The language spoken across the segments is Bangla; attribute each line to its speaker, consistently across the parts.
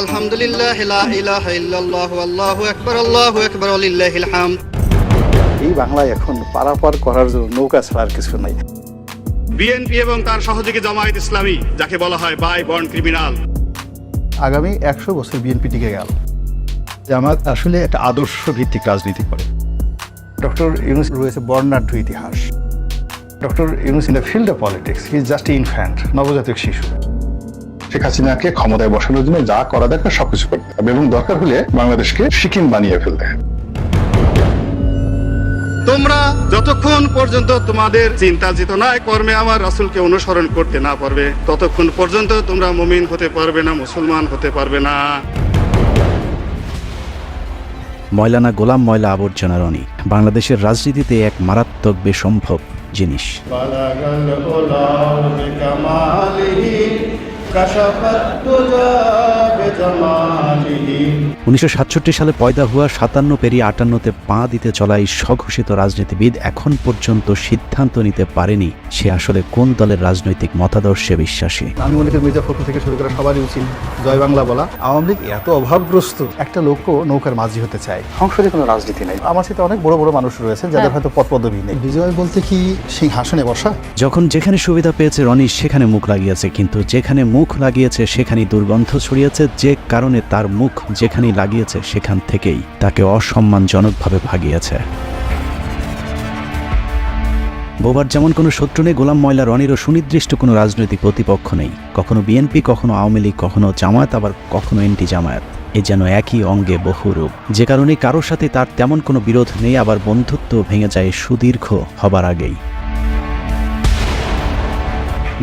Speaker 1: আলহামদুলিল্লাহ লা ইলাহা ইল্লাল্লাহু আল্লাহু আকবার ওয়ালিল্লাহিল হামদ।
Speaker 2: এই বাংলায় এখন পারাপার করার জন্য নৌকা ছাড়া আর কিছু নাই।
Speaker 3: বিএনপি এবং তার সহযোগী জামায়াত ইসলামী, যাকে বলা হয় বাই বন্ড ক্রিমিনাল।
Speaker 2: আগামী 100 বছর বিএনপি টিকে গেল। জামাত আসলে একটা আদর্শ ভিত্তিক রাজনীতি করে। ডক্টর ইউনূস রয়েছে বর্ণাঢ্য ইতিহাস। Doctor Yunus in the field of politics he is just infant, নবজাতক শিশু।
Speaker 4: শেখ হাসিনাকে ক্ষমতায় বসানোর জন্য যা করা দরকার সবকিছু করতে হবে এবং দরকার হলে বাংলাদেশকে সিকিম বানিয়ে ফেলতে হবে।
Speaker 3: তোমরা যতক্ষণ পর্যন্ত তোমাদের চিন্তা চেতনায় কর্মে আমার রাসূলকে অনুসরণ করতে না পারবে, ততক্ষণ পর্যন্ত তোমরা মুমিন হতে পারবে না, মুসলমান হতে পারবে না।
Speaker 5: ময়লানা গোলাম ময়লা আবর্জনা রনি বাংলাদেশের রাজনীতিতে এক মারাত্মক বেসম্ভব জিনিস। 1967 সালে পয়দা হওয়া 57 পেরিয়ে 58-তে পা দিতে চলা এই স্বঘোষিত রাজনীতিবিদ এখন পর্যন্ত সিদ্ধান্ত নিতে পারেনি সে আসলে কোন দলের রাজনৈতিক মতাদর্শে বিশ্বাসী।
Speaker 2: আমি মনে করি মির্জা ফখরুল থেকে শুরু করা সবারই উচিত জয় বাংলা বলা। আওয়ামী লীগ এত অভাবগ্রস্ত, একটা লোকও নৌকার মাঝি হতে চায়। সংসদে কোনো রাজনীতি নেই। আমার সাথে অনেক বড় বড় মানুষ রয়েছে যাদের হয়তো পদপদবি নেই। বিজয় বলতে কি সিংহাসনে বসা?
Speaker 5: যখন যেখানে সুবিধা পেয়েছে রনি সেখানে মুখ লাগিয়েছে, কিন্তু যেখানে মুখ লাগিয়েছে সেখানেই দুর্গন্ধ ছড়িয়েছে। যে কারণে তার মুখ যেখানেই লাগিয়েছে সেখান থেকেই তাকে অসম্মানজনকভাবে ভাগিয়েছে। বোবার যেমন কোনো শত্রু নেই, গোলাম ময়লা রনিরও সুনির্দিষ্ট কোনো রাজনৈতিক প্রতিপক্ষ নেই। কখনো বিএনপি, কখনো আওয়ামী লীগ, কখনো জামায়াত, আবার কখনো এন্টি জামায়াত। এ যেন একই অঙ্গে বহু রূপ, যে কারণে কারোর সাথে তার তেমন কোনো বিরোধ নেই, আবার বন্ধুত্ব ভেঙে যায় সুদীর্ঘ হবার আগেই।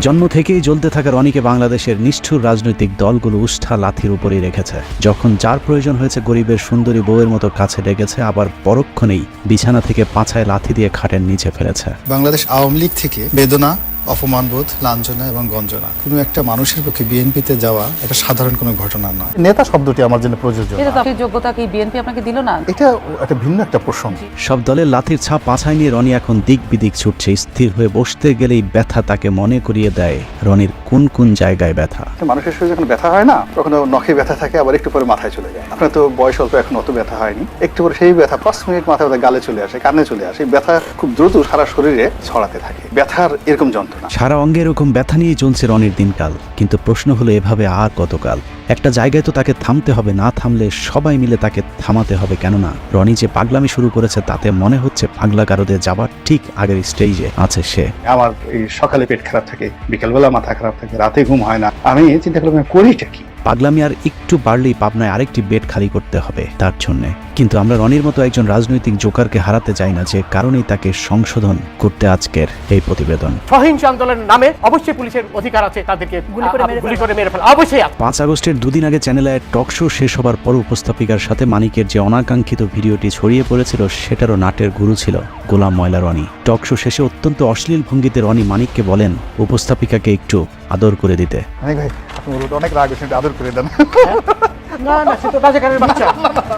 Speaker 5: জন্ম থেকেই জ্বলতে থাকা রনিকে বাংলাদেশের নিষ্ঠুর রাজনৈতিক দলগুলো উষ্ঠা লাথির উপরেই রেখেছে। যখন যার প্রয়োজন হয়েছে গরিবের সুন্দরী বউয়ের মতো কাছে ডেকেছে, আবার পরক্ষণেই বিছানা থেকে পাছায় লাথি দিয়ে খাটের নিচে ফেলেছে।
Speaker 2: বাংলাদেশ আওয়ামী লীগ থেকে বেদনা, অপমানবোধ, লাঞ্ছনা এবং গঞ্জনা কোনো একটা মানুষের পক্ষে বিএনপিতে যাওয়া এটা সাধারণ কোনো ঘটনা নয়। নেতা শব্দটি আমার জন্য প্রযোজ্য।
Speaker 6: এটা তো যোগ্যতা কি বিএনপি আপনাকে দিল না?
Speaker 2: এটা একটা ভিন্ন একটা প্রসঙ্গ।
Speaker 5: সব দলের লাথির ছাপ পাছায় নিয়ে রনি এখন দিক বিদিক ছুটছে। স্থির হয়ে বসতে গেলেই ব্যথা তাকে মনে করিয়ে দেয় রনির কোন কোন জায়গায় ব্যথা।
Speaker 2: মানুষের শরীরে যখন ব্যথা হয় না, তখন নখে ব্যথা থাকে, আবার একটু পরে মাথায় চলে যায়। আপনার তো বয়স অল্প, এখন অত ব্যথা হয়নি। একটু পরে সেই ব্যথা 5 মিনিট মাথায় গালে চলে আসে, কানে চলে আসে। ব্যথা খুব দ্রুত সারা শরীরে ছড়াতে থাকে। ব্যথার এরকম যন্ত্রণা।
Speaker 5: সারা অঙ্গে এরকম ব্যথা নিয়ে চলছে রনির দিনকাল। কিন্তু প্রশ্ন হলো, এভাবে আর কতকাল? একটা জায়গায় তো তাকে থামতে হবে, না থামলে সবাই মিলে তাকে থামাতে হবে। কেননা রনি যে পাগলামি শুরু করেছে তাতে মনে হচ্ছে পাগলাগারদে যাবার ঠিক আগের স্টেজে আছে সে।
Speaker 2: আমার এই সকালে পেট খারাপ থাকে, বিকেলবেলা মাথা খারাপ থাকে, রাতে ঘুম হয় না। আমি চিন্তা করলাম করিটা কি?
Speaker 5: পাগলামি আর একটু বাড়লেই পাবনায় আরেকটি বেড খালি করতে হবে তার জন্যে। কিন্তু আমরা রনির মতো একজন রাজনৈতিক জোকারকে হারাতে চাই না, যে কারণেই তাকে সংশোধন করতে আজকের এই প্রতিবেদন।
Speaker 7: সহিংস আন্দোলনের নামে অবশ্যই পুলিশের অধিকার আছে তাদেরকে গুলি করে মেরে ফেলা, অবশ্যই।
Speaker 5: 5 আগস্টের দুদিন আগে চ্যানেলে টক শো শেষ হবার পর উপস্থাপিকার সাথে মানিকের যে অনাকাঙ্ক্ষিত ভিডিওটি ছড়িয়ে পড়েছিল, সেটারও নাটের গুরু ছিল গোলাম ময়লা রনি। টক শো শেষে অত্যন্ত অশ্লীল ভঙ্গিতে রনি মানিককে বলেন উপস্থাপিকাকে একটু আদর করে দিতে।
Speaker 2: অনেক রাগ হয়েছে, আদর করে দেন।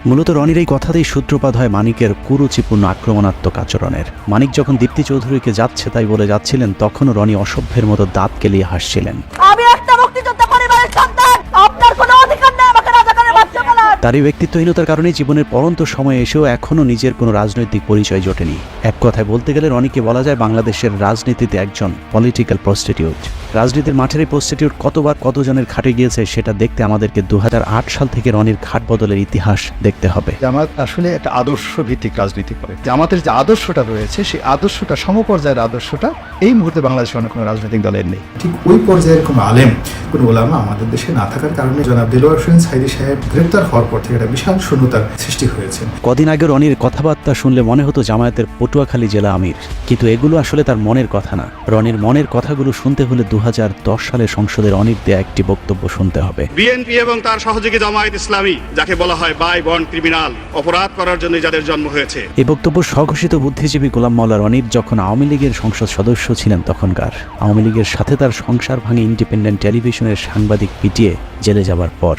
Speaker 5: মূলত রনির এই কথাতেই সূত্রপাত হয় মানিকের কুরুচিপূর্ণ আক্রমণাত্মক আচরণের। মানিক যখন দীপ্তি চৌধুরীকে যাচ্ছে তাই বলে যাচ্ছিলেন, তখনও রনি অসভ্যের মতো দাঁত কেলিয়ে হাসছিলেন।
Speaker 6: আমি একটা মুক্তিযোদ্ধা পরিবারের সন্তান, আপনার কোনো অধিকার নেই আমাকে রাজাকারের বাচ্চা বলার।
Speaker 5: তার এই ব্যক্তিত্বহীনতার কারণে জীবনের পরন্ত সময়ে এসেও এখনও নিজের কোনো রাজনৈতিক পরিচয় জোটেনি। এক কথায় বলতে গেলে রনিকে বলা যায় বাংলাদেশের রাজনীতিতে একজন পলিটিক্যাল প্রস্টিটিউট। রাজনীতির মাঠের এই প্রস্টিটিউট কতবার কতজনের খাটে গিয়েছে সেটা দেখতে আমাদেরকে 2008 সাল থেকে রনির ঘাট বদলের ইতিহাস দেখতে হবে।
Speaker 2: জামাত আসলে একটা আদর্শ ভিত্তিক রাজনীতি করে। জামাতের যে আদর্শটা রয়েছে, সেই আদর্শটা সমপর্যায়ের আদর্শটা এই মুহূর্তে বাংলাদেশের অন্য কোনো রাজনৈতিক দলের নেই। ঠিক ওই পর্যায়ের কোনো আলেম, কোনো ওলামা আমাদের দেশে না থাকার কারণে জনাব দেলোয়ার হোসেন সাইদী সাহেব গ্রেপ্তার হওয়ার পর থেকে একটা বিশাল শূন্যতার সৃষ্টি হয়েছে।
Speaker 5: কদিন আগে রনির কথাবার্তা শুনলে মনে হতো জামায়াতের পটুয়াখালী জেলা আমির, কিন্তু এগুলো আসলে তার মনের কথা না। রনির মনের কথাগুলো শুনতে হলে 2010 সালে সংসদে রনির দেয়া একটি বক্তব্য শুনতে হবে।
Speaker 3: বিএনপি এবং তার সহযোগী জামায়াত ইসলামী, যাকে বলা হয় বাই বন্ড ক্রিমিনাল, অপরাধ করার জন্য যাদের জন্ম হয়েছে।
Speaker 5: এই বক্তব্য স্বঘোষিত বুদ্ধিজীবী গোলাম মওলা রনির যখন আওয়ামী লীগের সংসদ সদস্য ছিলেন তখনকার। আওয়ামী লীগের সাথে তার সংসার ভাঙে ইন্ডিপেন্ডেন্ট টেলিভিশনের সাংবাদিক পিটিয়ে জেলে যাবার পর।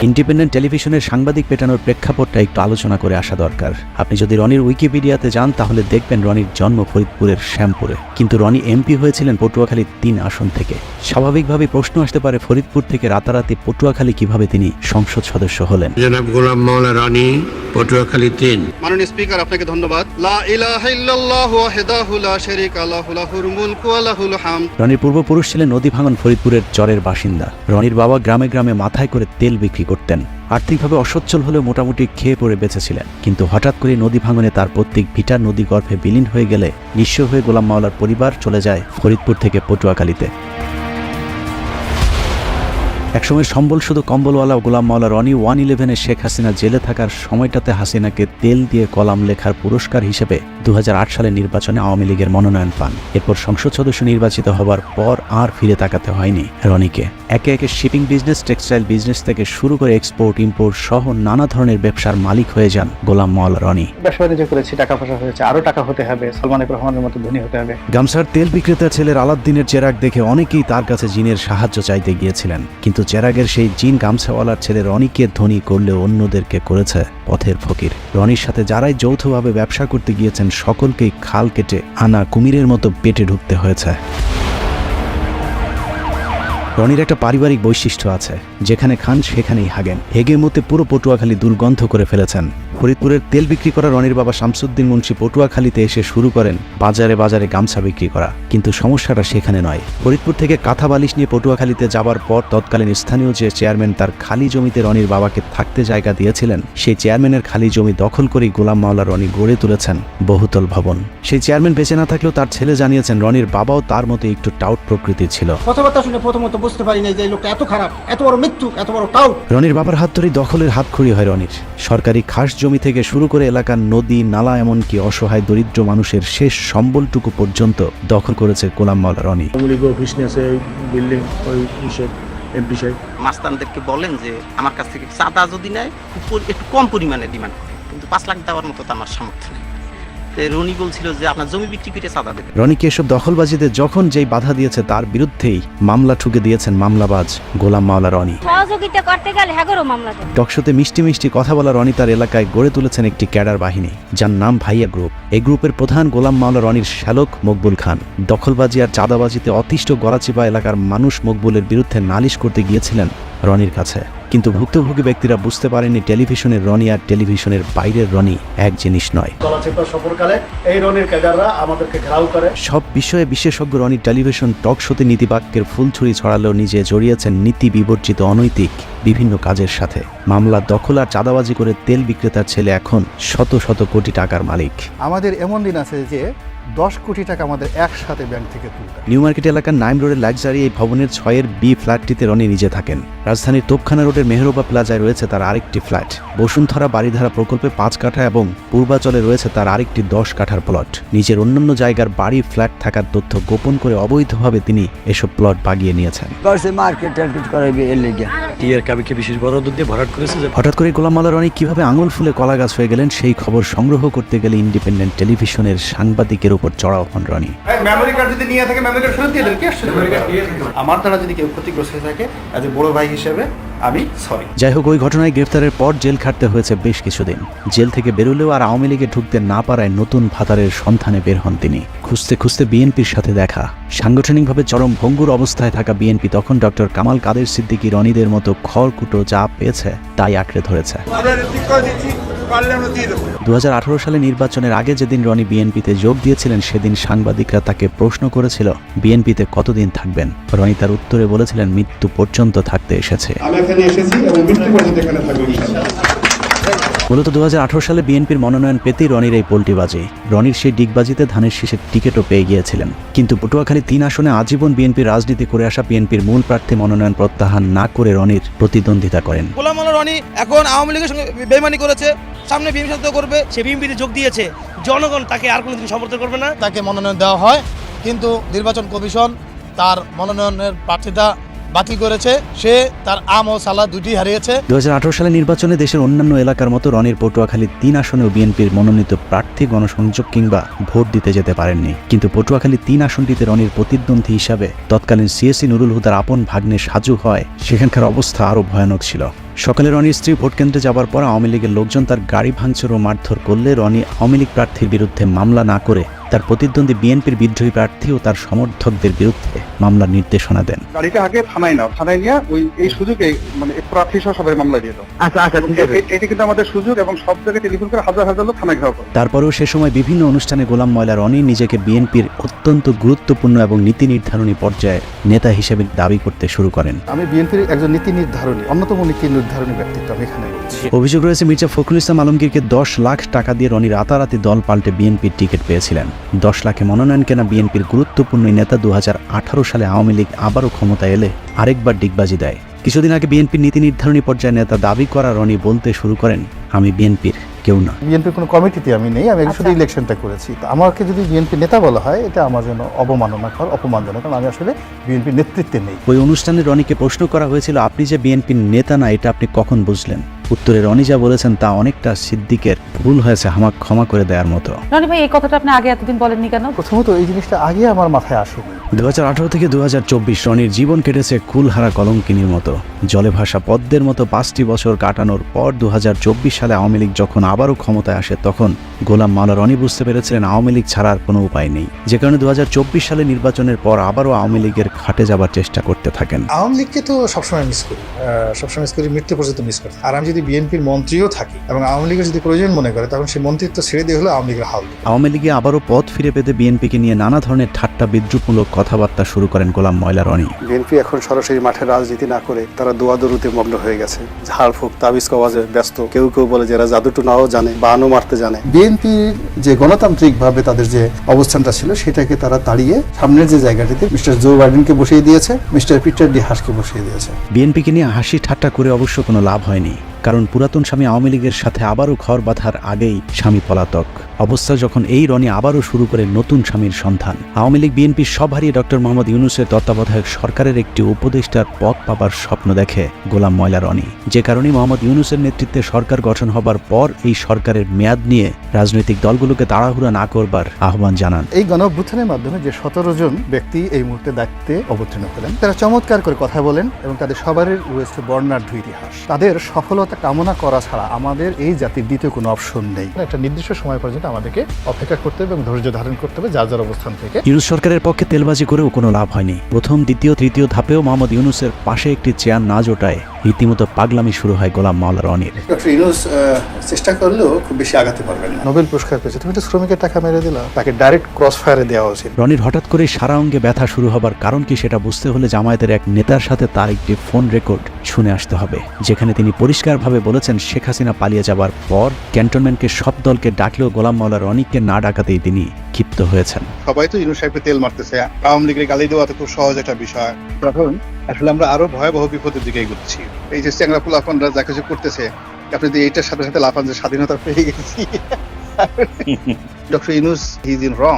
Speaker 5: ইন্ডিপেন্ডেন্ট টেলিভিশনের সাংবাদিক পেটানোর প্রেক্ষাপটটা একটু আলোচনা করে আসা দরকার। আপনি যদি রনির উইকিপিডিয়াতে যান তাহলে দেখবেন রনির জন্ম ফরিদপুরের শ্যামপুরে, কিন্তু রনি এমপি হয়েছিলেন পটুয়াখালী 3 আসন থেকে। স্বাভাবিকভাবে প্রশ্ন আসতে পারে ফরিদপুর থেকে রাতারাতি পটুয়াখালী কিভাবে তিনি সংসদ সদস্য হলেন।
Speaker 8: জনাব গোলাম মাওলা রনি, পটুয়াখালী 3।
Speaker 1: মাননীয় স্পিকার, আপনাকে ধন্যবাদ। লা ইলাহা ইল্লাল্লাহু ওয়াহদাহু লা শারীকা লাহু লাহুল মুলকু ওয়া লাহুল হামদ।
Speaker 5: রনির পূর্বপুরুষ ছিলেন নদী ভাঙন ফরিদপুরের চরের বাসিন্দা। রনির বাবা গ্রামে গ্রামে মাথায় করে তেল বিক্রি করতেন। আর্থিকভাবে অসচ্ছল হলেও মোটামুটি খেয়ে পড়ে বেঁচেছিলেন, কিন্তু হঠাৎ করে নদী ভাঙনে তার পৈতৃক ভিটা নদী গর্ভে বিলীন হয়ে গেলে নিঃস্ব হয়ে গোলাম মাওলার পরিবার চলে যায় ফরিদপুর থেকে পটুয়াখালীতে। একসময় সম্বল শুধু কম্বলওয়ালা গোলাম মাওলা রনি 111-এ শেখ হাসিনা জেলে থাকার সময়টাতে হাসিনাকে তেল দিয়ে কলাম লেখার পুরস্কার হিসেবে 2008 সালের নির্বাচনে আওয়ামী লীগের মনোনয়ন পান। এরপর সংসদ সদস্য নির্বাচিত হবার পর আর ফিরে তাকাতে হয়নি রনিকে। একে একে শিপিং বিজনেস, টেক্সটাইল বিজনেস থেকে শুরু করে এক্সপোর্ট ইম্পোর্ট সহ নানা ধরনের ব্যবসার মালিক হয়ে যান গোলাম মাওলা রনি।
Speaker 2: ব্যবসা বাণিজ্য করেছি, টাকা পয়সা হয়েছে, আরো টাকা হতে হবে, সালমান এফ রহমানের মতো ধনী হতে হবে।
Speaker 5: গামছার তেল বিক্রেতা ছেলের আলাদ্দিনের চেরাগ দেখে অনেকেই তার কাছে জিনের সাহায্য চাইতে গিয়েছিলেন, কিন্তু চেরাগের সেই জিন গামছাওয়ালার ছেলে রনিকে ধনী করলেও অন্যদেরকে করেছে পথের ফকির। রনির সাথে যারাই যৌথভাবে ব্যবসা করতে গিয়েছেন সকলকেই খাল কেটে আনা কুমিরের মতো পেটে ঢুকতে হয়েছে। রনির একটা পারিবারিক বৈশিষ্ট্য আছে, যেখানে খান সেখানেই হাগেন। হেগে মতে পুরো পটুয়াখালী দুর্গন্ধ করে ফেলেছেন। ফরিদপুরের তেল বিক্রি করা রনির বাবা শামসুদ্দিন মুন্সি পটুয়াখালীতে এসে শুরু করেন বাজারে বাজারে গামছা বিক্রি করা, কিন্তু সমস্যাটা সেখানে নয়। ফরিদপুর থেকে কাঁথা বালিশ নিয়ে পটুয়াখালীতে যাবার পর তৎকালীন স্থানীয় যে চেয়ারম্যান তার খালি জমিতে রনির বাবাকে থাকতে জায়গা দিয়েছিলেন, সেই চেয়ারম্যানের খালি জমি দখল করেই গোলাম মাওলা রনি গড়ে তুলেছেন বহুতল ভবন। সেই চেয়ারম্যান বেঁচে না থাকলেও তার ছেলে জানিয়েছেন রনির বাবাও তার মতো একটু টাউট প্রকৃতির ছিল।
Speaker 9: কথাবার্তা শুনে প্রথমত বুঝতে পারি না যে লোকটা এত খারাপ, এত বড় মৃত্যু, এত বড় টাউট।
Speaker 5: রনির বাবার হাত ধরেই দখলের হাতখড়ি হয় রনির। সরকারি খাস জমি থেকে শুরু করে এলাকার নদী নালা, এমনকি অসহায় দরিদ্র মানুষের শেষ সম্বলটুকু পর্যন্ত দখল করেছে গোলাম মাওলা রনি।
Speaker 10: মাস্তানদেরকে বলেন যে আমার কাছ থেকে চাঁদা যদি নেয় একটু কম পরিমাণে ডিমান্ড করে, কিন্তু 5 লাখ দেওয়ার মতো তো আমার সামর্থ্য নেই। রনি বলছিল যে আপনার জমি বিক্রি করে চাঁদা দেবে।
Speaker 5: রনিকে এসব দখলবাজিতে যখন যেই বাধা দিয়েছে তার বিরুদ্ধেই মামলা ঠুকে দিয়েছেন মামলাবাজ গোলাম মাওলা রনি।
Speaker 6: সহযোগিতা করতে গেলে হ্যাগরও মামলা দেন।
Speaker 5: টকশোতে মিষ্টি মিষ্টি কথা বলা রনি তার এলাকায় গড়ে তুলেছেন একটি ক্যাডার বাহিনী, যার নাম ভাইয়া গ্রুপ। এই গ্রুপের প্রধান গোলাম মাওলা রনির শ্যালক মকবুল খান। দখলবাজি আর চাঁদাবাজিতে অতিষ্ঠ গড়াচিপা এলাকার মানুষ মকবুলের বিরুদ্ধে নালিশ করতে গিয়েছিলেন রনির কাছে, কিন্তু ভুক্তভোগী ব্যক্তিরা বুঝতে পারেনি টেলিভিশনের রনি আর টেলিভিশনের বাইরের রনি এক জিনিস নয়। সব বিষয়ে বিশেষজ্ঞ রনি টেলিভিশন টক শোতে নীতিবাক্যের ফুলছুরি ছড়ালেও নিজে জড়িয়েছেন নীতি বিবর্জিত অনৈতিক বিভিন্ন কাজের সাথে। মামলা দখল আর চাঁদাবাজি করে তেল বিক্রেতার ছেলে এখন শত শত কোটি টাকার মালিক।
Speaker 2: আমাদের এমন দিন আছে যে 10 কোটি টাকা আমাদের একসাথে ব্যাংক থেকে তুলতে।
Speaker 5: নিউ মার্কেট এলাকার নাইম রোডের লাক্সারি এই ভবনের 6-এর বি ফ্ল্যাটটিতে রনি নিজে থাকেন। রাজধানীর তোপখানা রোডের মেহরুবা প্লাজায় রয়েছে তার আরেকটি ফ্ল্যাট। বসুন্ধরা বাড়িধারা প্রকল্পে 5 কাঠা এবং পূর্বাচলে রয়েছে তার আরেকটি 10 কাঠার প্লট। নিজের অন্যান্য জায়গার বাড়ি ফ্ল্যাট থাকার তথ্য গোপন করে অবৈধভাবে তিনি এসব প্লট বাগিয়ে নিয়েছেন। হঠাৎ করে গোলাম মাওলা রনি কিভাবে আঙুল ফুলে কলা গাছ হয়ে গেলেন সেই খবর সংগ্রহ করতে গেলে ইন্ডিপেন্ডেন্ট টেলিভিশনের সাংবাদিকের উপর চড়াও হন রনি।
Speaker 2: মেমোরি কার্ড যদি নিয়ে থাকে মেমোরি কার্ড ফেরত দিয়ে দেন। কি আসলে আমার দ্বারা যদি কেউ ক্ষতিগ্রস্ত হয়ে থাকে এজ এ বড় ভাই হিসেবে আমি সরি।
Speaker 5: যাই হোক, ওই ঘটনায় গ্রেফতারের পর জেল খাটতে হয়েছে বেশ কিছুদিন। জেল থেকে বেরোলেও আর আওয়ামী লীগে ঢুকতে না পারায় নতুন ভাতারের সন্ধানে বের হন তিনি। খুঁজতে খুঁজতে বিএনপির সাথে দেখা। সাংগঠনিকভাবে চরম ভঙ্গুর অবস্থায় থাকা বিএনপি তখন ডক্টর কামাল কাদের সিদ্দিকী রনিদের মতো খড়কুটো যা পেয়েছে তাই আঁকড়ে ধরেছে। 2018 সালে নির্বাচনের আগে যেদিন রনি বিএনপিতে যোগ দিয়েছিলেন সেদিন সাংবাদিকরা তাকে প্রশ্ন করেছিল বিএনপিতে কতদিন থাকবেন। রনি তার উত্তরে বলেছিলেন মৃত্যু পর্যন্ত থাকতে এসেছে। মূলত 2018 সালে বিএনপির মনোনয়ন পেতেই রনির এই পোল্টিবাজি। রনির সেই ডিগবাজিতে ধানের শীষের টিকিটও পেয়ে গিয়েছিলেন, কিন্তু পটুয়াখালী 3 আসনে আজীবন বিএনপির রাজনীতি করে আসা বিএনপির মূল প্রার্থী মনোনয়ন প্রত্যাহার না করে রনির প্রতিদ্বন্দ্বিতা করেন।
Speaker 11: গোলাম মাওলা রনি এখন আওয়ামী লীগের সঙ্গে বেইমানি করেছে, সামনে বিএনপির সাথে করবে। সে বিএনপিতে যোগ দিয়েছে, জনগণ তাকে আর কোনোদিন সমর্থন করবে না।
Speaker 9: তাকে মনোনয়ন দেওয়া হয়, কিন্তু নির্বাচন কমিশন তার মনোনয়নের প্রার্থিতা বাতিল করেছে। সে তার আম ও সালা দুটি হারিয়েছে।
Speaker 5: 2018 সালে নির্বাচনে দেশের অন্যান্য এলাকার মতো রনির পটুয়াখালী 3 আসনেও বিএনপির মনোনীত প্রার্থী গণসংযোগ কিংবা ভোট দিতে যেতে পারেননি, কিন্তু পটুয়াখালী 3 আসনটিতে রনির প্রতিদ্বন্দ্বী হিসাবে তৎকালীন সিএসি নুরুল হুদার আপন ভাগ্নে সাজু হয়। সেখানকার অবস্থা আরও ভয়ানক ছিল। সকালে রনির স্ত্রী ভোট কেন্দ্রে যাবার পর আওয়ামী লীগের লোকজন তার গাড়ি ভাঙচুর ও মারধর করলে রনি আওয়ামী লীগ প্রার্থীর বিরুদ্ধে মামলা না করে তার প্রতিদ্বন্দ্বী বিএনপির বিদ্রোহী প্রার্থী ও তার সমর্থকদের বিরুদ্ধে মামলার নির্দেশনা দেন।
Speaker 3: গাড়িটা আগে থানায় নাও, থানায় নিয়ে এই সুযোগে মানে প্রার্থী সহ সবাই মামলা দিয়ে দাও। আচ্ছা, এটা কিন্তু আমাদের সুযোগ, এবং সব জায়গায় টেলিফোন করে হাজার হাজার লোক থানায় ঘেরাও করে।
Speaker 5: তারপরেও সে সময় বিভিন্ন অনুষ্ঠানে গোলাম ময়লা রনি নিজেকে বিএনপির অত্যন্ত গুরুত্বপূর্ণ এবং নীতি নির্ধারণী পর্যায়ে নেতা হিসেবে দাবি করতে শুরু করেন।
Speaker 2: আমি বিএনপির একজন নীতি নির্ধারণী, অন্যতম নীতি নির্ধারণী ব্যক্তিত্ব আমি এখানে বলছি।
Speaker 5: অভিযোগ রয়েছে মির্জা ফখরুল ইসলাম আলমগীরকে 10 লাখ টাকা দিয়ে রনি রাতারাতি দল পাল্টে বিএনপির টিকিট পেয়েছিলেন। 10 লাখে মনোনয়ন কেনা বিএনপির গুরুত্বপূর্ণ নেতা 2018 সালে আওয়ামী লীগ আবারও ক্ষমতায় এলে আরেকবার ডিগবাজি দেয়। কিছুদিন আগে বিএনপির নীতি নির্ধারণী পর্যায়ে নেতা দাবি করা রনি বলতে শুরু করেন, আমি বিএনপির কেউ না,
Speaker 2: বিএনপির কোনো কমিটিতে আমি নেই, আমি শুধু ইলেকশনটা করেছি। তো আমাকে যদি বিএনপি নেতা বলা হয় এটা আমার জন্য অবমাননাকর, অপমানজনক, কারণ আমি আসলে বিএনপির নেতৃত্বে নেই।
Speaker 5: ওই অনুষ্ঠানে রনিকে প্রশ্ন করা হয়েছিল, আপনি যে বিএনপির নেতা না এটা আপনি কখন বুঝলেন? উত্তরে রনি যা বলেছেন তা অনেকটা সিদ্দিকের ভুল হয়েছে আমাকে ক্ষমা করে দেওয়ার মতো।
Speaker 6: রনি ভাই, এই কথাটা আপনি আগে এতদিন বলেননি কেন?
Speaker 2: প্রথমত এই জিনিসটা আগে আমার মাথায় আসেনি।
Speaker 5: 2018 থেকে 2024 রনির জীবন কেটেছে কুলহারা কলঙ্কিনীর মতো। জলে ভাসা পদ্মের মতো 5টি বছর কাটানোর পর 2024 সালে আওয়ামী লীগ যখন আবারও ক্ষমতায় আসে তখন গোলাম মাওলা রনি বুঝতে পেরেছিলেন আওয়ামী লীগ ছাড়ার কোনো উপায় নেই, যে কারণে 2024 সালে নির্বাচনের পর আবারও আওয়ামী লীগের খাটে যাবার চেষ্টা করতে থাকেন।
Speaker 2: আওয়ামী লীগকে তো সবসময় মিস করি, সবসময় মিস করি, মৃত্যু পর্যন্ত মিস করি। আর আমি যদি বিএনপির মন্ত্রীও থাকি এবং আওয়ামী লীগের যদি প্রয়োজন মনে করে তখন সেই মন্ত্রিত্ব ছেড়ে দিয়ে হলো আওয়ামী লীগের হাল।
Speaker 5: আওয়ামী লীগে আবারও পথ ফিরে পেতে বিএনপিকে নিয়ে নানা ধরনের ঠাট্টা বিদ্রুপমূলক কথাবার্তা শুরু করেন গোলাম ময়লা রনি।
Speaker 2: বিএনপি এখন সরাসরি মাঠে রাজনীতি না করে তারা দোয়াদরুতে মগ্ন হয়ে গেছে, ঝাড়ফুঁক তাবিজ কওয়াজে ব্যস্ত। কেউ কেউ বলে যে এরা জাদুটু নাও জানে, বানও মারতে জানে। বিএনপির যে গণতান্ত্রিক ভাবে তাদের যে অবস্থানটা ছিল সেটাকে তারা তাড়িয়ে সামনের যে জায়গাটিতে মিস্টার জো বাইডেনকে বসিয়ে দিয়েছে, মিস্টার পিটার ডি হাসকে বসিয়ে দিয়েছে।
Speaker 5: বিএনপিকে নিয়ে হাসি ঠাট্টা করে অবশ্য কোনো লাভ হয়নি, কারণ পুরাতন স্বামী আওয়ামী লীগের সাথে আবারও ঘর বাঁধার আগেই স্বামী পলাতক অবস্থা যখন এই রনি আবারও শুরু করে নতুন স্বামীর সন্ধান। আওয়ামী লীগ বিএনপির সব হারিয়ে ডক্টর মোহাম্মদ ইউনূসের তত্ত্বাবধায়ক সরকারের একটি উপদেষ্টার পদ পাবার স্বপ্ন দেখে গোলাম ময়লা রনি, যে কারণে মোহাম্মদ ইউনূসের নেতৃত্বে সরকার গঠন হবার পর এই সরকারের মেয়াদ নিয়ে রাজনৈতিক দলগুলোকে তাড়াহুড়া না করবার আহ্বান জানান।
Speaker 2: এই গণঅভ্যুত্থানের মাধ্যমে যে 17 জন ব্যক্তি এই মুহূর্তে দায়িত্বে অবতীর্ণ হলেন, তারা চমৎকার করে কথা বলেন এবং তাদের সবারই রয়েছে বর্ণাঢ্য ইতিহাস। তাদের সফলতা কামনা করা ছাড়া আমাদের এই জাতির দ্বিতীয় কোনো অপশন নেই। একটা নির্দিষ্ট সময় পর্যন্ত আমাদেরকে অপেক্ষা করতে হবে এবং ধৈর্য ধারণ করতে হবে যার যার অবস্থান থেকে।
Speaker 5: ইউনূস সরকারের পক্ষে তেলবাজি করেও কোনো লাভ হয়নি। প্রথম, দ্বিতীয়, তৃতীয় ধাপেও মোহাম্মদ ইউনূসের পাশে একটি চেয়ার না জোটায় রীতিমতো পাগলামি শুরু হয় গোলাম মাওলা রনির।
Speaker 2: ডক্টর ইউনূস চেষ্টা করলেও খুব বেশি আগাতে পারবেন না। নোবেল পুরস্কার পেয়েছে, তুমি তো শ্রমিকের টাকা মেরে দিলা, তাকে ডাইরেক্ট ক্রস ফায়ারে দেওয়া উচিত।
Speaker 5: রনির হঠাৎ করে সারা অঙ্গে ব্যথা শুরু হবার কারণ কি সেটা বুঝতে হলে জামায়াতের এক নেতার সাথে তার একটি ফোন রেকর্ড শুনে আসতে হবে, যেখানে তিনি পরিষ্কারভাবে বলেছেন শেখ হাসিনা পালিয়ে যাবার পর ক্যান্টনমেন্টকে সব দলকে ডাকলেও গোলাম মাওলা রনিকে না ডাকাতেই তিনি ক্ষিপ্ত হয়েছেন।
Speaker 3: সবাই তো ইউনূস সাহেবকে তেল মারতেছে, আওয়ামী লীগের গালি দেওয়া তো খুব সহজ একটা বিষয়। তখন আসলে আমরা আরো ভয়াবহ বিপদের দিকে এগোচ্ছি। এই যে চ্যাংরা পোলাপানরা যা কিছু করতেছে, আপনি যদি এইটার সাথে সাথে লাফান যে স্বাধীনতা পেয়ে গেছি, doctor Yunus he is in wrong,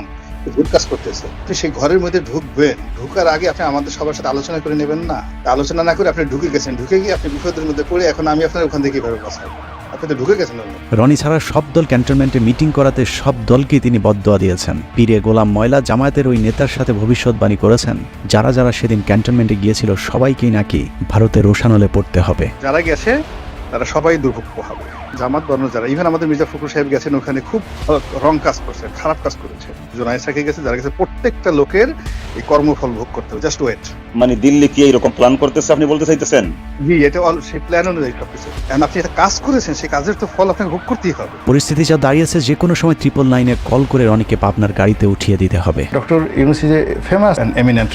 Speaker 3: ভুল কাজ করতেছে। আপনি সেই ঘরের মধ্যে ঢুকবেন, ঢুকার আগে আপনি আমাদের সবার সাথে আলোচনা করে নেবেন না? আলোচনা না করে আপনি ঢুকে গেছেন, ঢুকে গিয়ে আপনি বিপদের মধ্যে পড়ে এখন আমি আপনার ওখান থেকে কিভাবে বাঁচাবো? আপনি তো ঢুকে গেছেন।
Speaker 5: রনি ছাড়া সব দল ক্যান্টনমেন্টে মিটিং করাতে সব দলকেই তিনি বদদোয়া দিয়েছেন। পীরে গোলাম ময়লা জামায়াতের ওই নেতার সাথে ভবিষ্যৎবাণী করেছেন, যারা যারা সেদিন ক্যান্টনমেন্টে গিয়েছিল সবাইকেই নাকি ভারতের রোশানলে পড়তে হবে।
Speaker 3: যারা গেছে তারা সবাই দুর্ভোগ হবে। জামাত বর্ণ যারা, ইভেন আমাদের মির্জা ফখরুল সাহেব গেছেন, ওখানে খুব রং কাজ করছে, খারাপ কাজ করেছে। জোনায়েদ সাকি গেছে, যারা গেছে প্রত্যেকটা লোকের এই কর্মফল ভোগ করতে হবে। Just wait.
Speaker 12: মানে দিল্লি কি এইরকম প্ল্যান করতেছে আপনি বলতে চাইতেছেন?
Speaker 3: জি, এটা সেই প্ল্যান অনুযায়ী সবকিছু। আপনি একটা কাজ করেছেন, সেই কাজের তো ফল আপনাকে ভোগ করতেই হবে।
Speaker 5: পরিস্থিতি যা দাঁড়িয়েছে যে কোনো সময় 999-এ কল করে রনিকে পাবনার গাড়িতে উঠিয়ে দিতে হবে।
Speaker 2: Doctor Yunus is a famous and eminent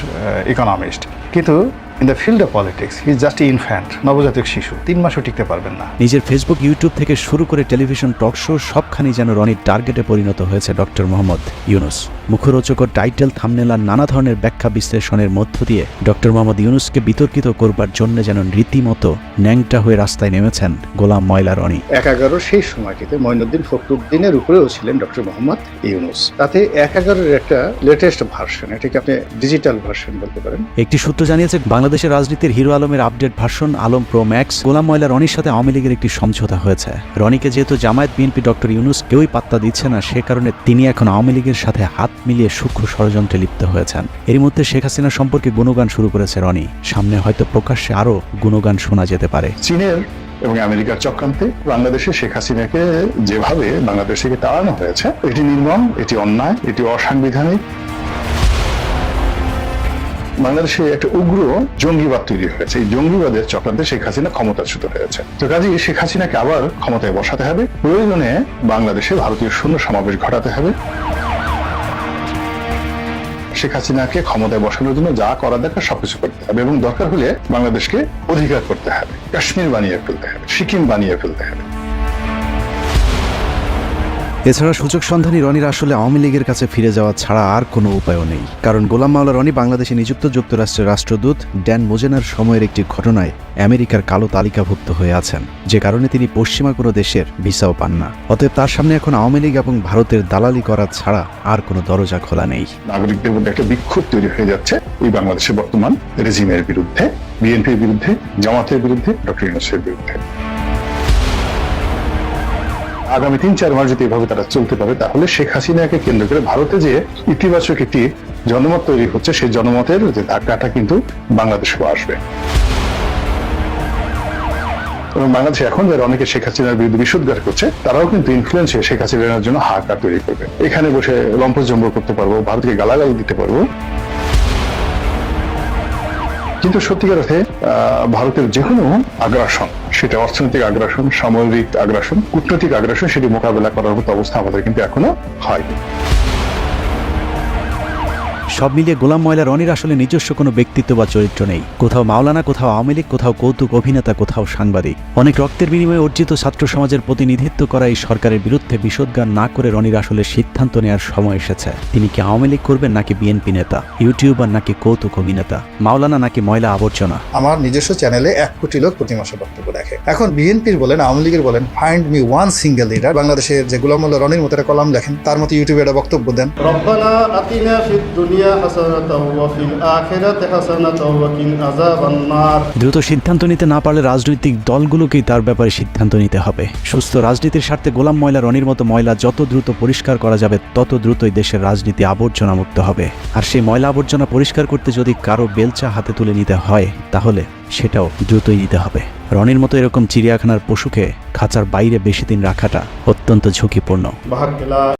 Speaker 2: economist, কিন্তু in the field of politics he is just infant, নবজাতক শিশু, 3 মাসও টিকতে পারবেন না।
Speaker 5: নিজের ফেসবুক, ইউটিউব থেকে শুরু করে টেলিভিশন টক শো সবখানি যেন রনির টার্গেটে পরিণত হয়েছে ডক্টর মোহাম্মদ ইউনূস। মুখরোচক টাইটেল, থাম্বনেল আর নানা ধরনের ব্যাখ্যা বিশ্লেষণের মধ্য দিয়ে ডক্টর মোহাম্মদ ইউনূসকে বিতর্কিত করবার জন্য যেন রীতিমতো ন্যাংটা হয়ে রাস্তায় নেমেছেন গোলাম ময়লা রনি।
Speaker 2: 11 সেই সময়টিতে মঈনুদ্দিন ফখরুদ্দিনের উপরেও ছিলেন ডক্টর মোহাম্মদ ইউনূস। তাতে 11-এর একটা লেটেস্ট ভার্সন, এটাকে আপনি ডিজিটাল ভার্সন বলতে পারেন।
Speaker 5: একটি সূত্র জানিয়েছে বাংলাদেশের রাজনীতির হিরো আলমের update version Alam pro max. Golam ময়লা রনির সাথে আওয়ামী লীগের একটি সমঝোতা হয়েছে। রনিকে যেহেতু জামায়াত, বিএনপি, ডক্টর ইউনূস কেউই পাত্তা দিচ্ছে না, সে কারণে তিনি এখন আওয়ামী লীগের সাথে হাত মিলিয়ে সূক্ষ্ম ষড়যন্ত্রে লিপ্ত হয়েছেন। এরই মধ্যে শেখ হাসিনা সম্পর্কে গুণগান শুরু করেছে রনি। সামনে হয়তো প্রকাশ্যে আরো গুণগান শোনা যেতে পারে।
Speaker 4: চীনের এবং আমেরিকার চক্রান্তে বাংলাদেশে শেখ হাসিনাকে যেভাবে বাংলাদেশ থেকে তাড়ানো হয়েছে, এটি নির্মম, এটি অন্যায়, এটি অসাংবিধানিক। বাংলাদেশে একটা উগ্র জঙ্গিবাদ তৈরি হয়েছে। এই জঙ্গিবাদের চক্রান্তে শেখ হাসিনা ক্ষমতাচ্যুত হয়েছে। তো কাজেই শেখ হাসিনাকে আবার ক্ষমতায় বসাতে হবে, প্রয়োজনে বাংলাদেশে ভারতীয় সৈন্য সমাবেশ ঘটাতে হবে। শেখ হাসিনাকে ক্ষমতায় বসানোর জন্য যা করা দরকার সবকিছু করতে হবে এবং দরকার হলে বাংলাদেশকে অধিকার করতে হবে, কাশ্মীর বানিয়ে ফেলতে হবে, সিকিম বানিয়ে ফেলতে হবে।
Speaker 5: এছাড়া সুযোগ সন্ধানী রনির আসলে আওয়ামী লীগের কাছে ফিরে যাওয়া ছাড়া আর কোনো উপায়ও নেই, কারণ গোলাম মাওলা রনি বাংলাদেশে নিযুক্ত যুক্তরাষ্ট্রের রাষ্ট্রদূত ড্যান মোজেনার সময়ের একটি ঘটনায় আমেরিকার কালো তালিকাভুক্ত হয়ে আছেন, যে কারণে তিনি পশ্চিমা কোনো দেশের ভিসাও পান না। অতএব তার সামনে এখন আওয়ামী লীগ এবং ভারতের দালালি করা ছাড়া আর কোনো দরজা খোলা নেই।
Speaker 4: নাগরিকদের মধ্যে একটা বিক্ষোভ তৈরি হয়ে যাচ্ছে এই বাংলাদেশের বর্তমান রেজিমের বিরুদ্ধে, বিএনপির বিরুদ্ধে, জামাতের বিরুদ্ধে, ডক্টর ইউনূসের বিরুদ্ধে। আগামী ৩-৪ মাস যদি এভাবে তারা চলতে পারে, তাহলে শেখ হাসিনাকে কেন্দ্র করে ভারতে যে ইতিবাচক একটি জনমত তৈরি হচ্ছে, সেই জনমতের যে ধাক্কাটা কিন্তু বাংলাদেশেও আসবে। এবং বাংলাদেশে এখন যারা অনেকে শেখ হাসিনার বিরুদ্ধে বিষোদ্গার করছে, তারাও কিন্তু ইনফ্লুয়েন্স হয়ে শেখ হাসিনার জন্য হাহাকার তৈরি করবে। এখানে বসে লম্পজম্ব করতে পারবো, ভারতকে গালাগাল দিতে পারবো, কিন্তু সত্যিকার অর্থে ভারতের যে কোনো আগ্রাসন, সেটা অর্থনৈতিক আগ্রাসন, সামরিক আগ্রাসন, কূটনৈতিক আগ্রাসন, সেটি মোকাবেলা করার মতো অবস্থা আমাদের কিন্তু এখনো হয়নি।
Speaker 5: সব মিলিয়ে গোলাম মাওলা রনির আসলে নিজস্ব কোনো ব্যক্তিত্ব বা চরিত্র নেই। কোথাও মাওলানা, কোথাও আওয়ামী লীগ, কোথাও কৌতুক অভিনেতা, কোথাও সাংবাদিক। অনেক রক্তের বিনিময়ে অর্জিত ছাত্র সমাজের প্রতিনিধিত্ব করা এই সরকারের বিরুদ্ধে বিষোদ্গার না করে রনির আসলে সিদ্ধান্ত নেওয়ার সময় এসেছে। তিনি কি আওয়ামী লীগ করবেন, নাকি বিএনপি নেতা, ইউটিউবার, নাকি কৌতুক অভিনেতা, মাওলানা নাকি ময়লা আবর্জনা?
Speaker 2: আমার নিজস্ব চ্যানেলে 1 কোটি লোক প্রতি মাসে বক্তব্য দেখে। এখন বিএনপির বলেন, আওয়ামী লীগের বলেন, find me one single leader. বাংলাদেশের যে গোলাম মাওলা রনির মতো একটা কলাম লেখেন, তার মতো ইউটিউবে একটা বক্তব্য দেন,
Speaker 1: রব্বানা আতিনা ফিদ দুনিয়া হাসানাতাও ওয়া ফিল আখিরাতি হাসানাতাও ওয়া কিনা আযাবান নার।
Speaker 5: দ্রুত সিদ্ধান্ত নিতে না পারলে রাজনৈতিক দলগুলোকেই তার ব্যাপারে সিদ্ধান্ত নিতে হবে। সুস্থ রাজনীতির স্বার্থে গোলাম মাওলা রনির মতো ময়লা যত দ্রুত পরিষ্কার করা যাবে, তত দ্রুতই দেশের রাজনীতি আবর্জনা মুক্ত হবে। আর সেই ময়লা আবর্জনা পরিষ্কার করতে যদি কারো বেলচা হাতে তুলে নিতে হয়, তাহলে সেটাও দ্রুতই নিতে হবে। রনির মতো এরকম চিড়িয়াখানার পশুকে খাঁচার বাইরে বেশি দিন রাখাটা অত্যন্ত ঝুঁকিপূর্ণ।